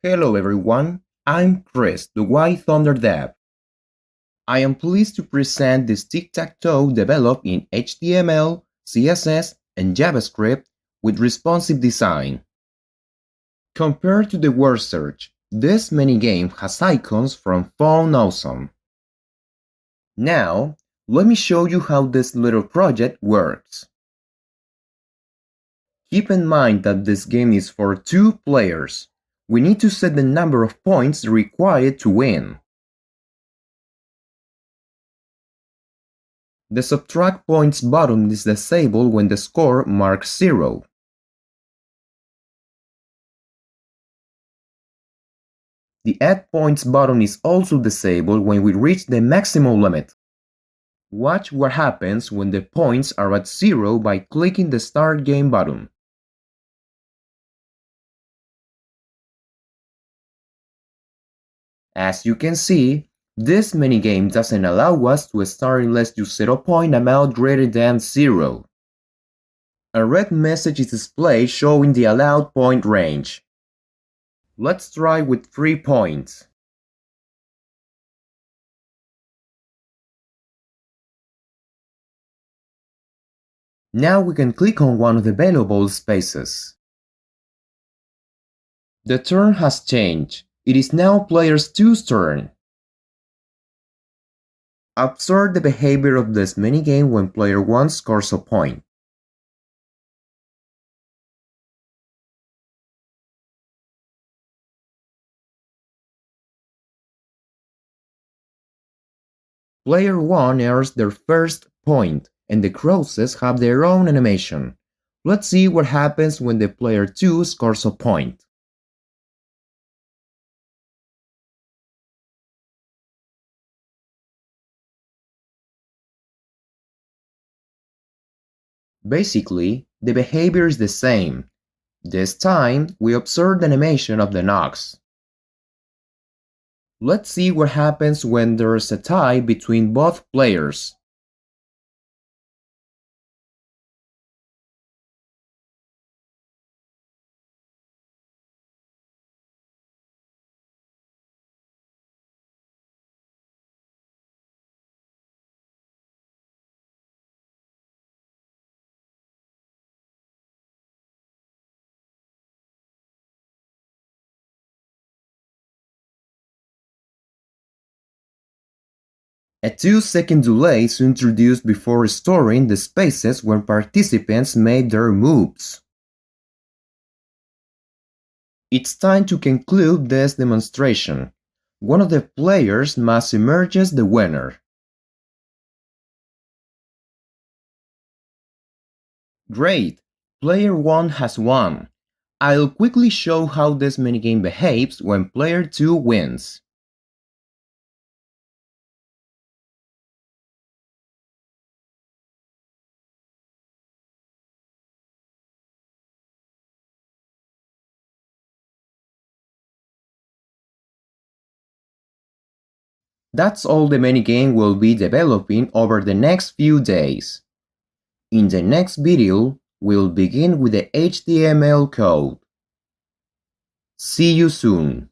Hello everyone, I'm Chris, the White Thunder Dev. I am pleased to present this Tic Tac Toe developed in HTML, CSS, and JavaScript with responsive design. Compared to the word search, this minigame has icons from Phone Awesome. Now, let me show you how this little project works. Keep in mind that this game is for 2 players. We need to set the number of points required to win. The subtract points button is disabled when the score marks 0. The add points button is also disabled when we reach the maximum limit. Watch what happens when the points are at 0 by clicking the Start Game button. As you can see, this minigame doesn't allow us to start unless you set a point amount greater than 0. A red message is displayed showing the allowed point range. Let's try with 3 points. Now we can click on one of the available spaces. The turn has changed. It is now player 2's turn. Observe the behavior of this minigame when player 1 scores a point. Player 1 earns their first point, and the crosses have their own animation. Let's see what happens when the player 2 scores a point. Basically, the behavior is the same. This time, we observe the animation of the knocks. Let's see what happens when there's a tie between both players. A 2-second delay is introduced before restoring the spaces when participants made their moves. It's time to conclude this demonstration. One of the players must emerge as the winner. Great! Player 1 has won. I'll quickly show how this minigame behaves when player 2 wins. That's all the minigame will be developing over the next few days. In the next video, we'll begin with the HTML code. See you soon.